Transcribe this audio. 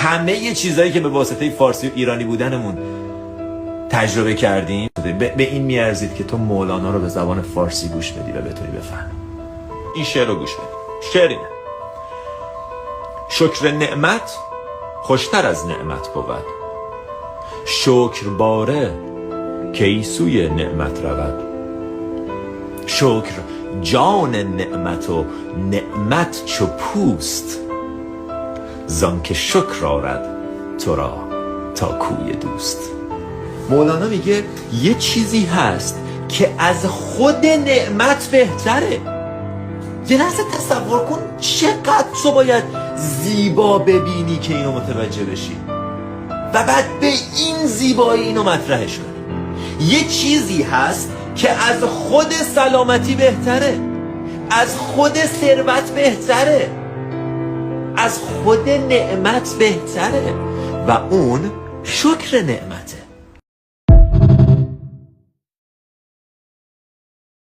همه چیزایی که به واسطه فارسی و ایرانی بودنمون تجربه کردیم به این میارزید که تو مولانا رو به زبان فارسی گوش بدی و بتونی بفهمی. این شعر رو گوش بدی. شعر اینه: شکر نعمت خوشتر از نعمت بود، شکر باره کی سوی نعمت رود. شکر جان نعمت و نعمت چو پوست، زان که شکر آرد تو را تا کوی دوست. مولانا میگه یه چیزی هست که از خود نعمت بهتره. یه لحظه تصور کن چقدر تو باید زیبا ببینی که اینو متوجه بشی و بعد به این زیبایی اینو مطرحش کنی. یه چیزی هست که از خود سلامتی بهتره، از خود ثروت بهتره، از خود نعمت بهتره و اون شکر نعمت.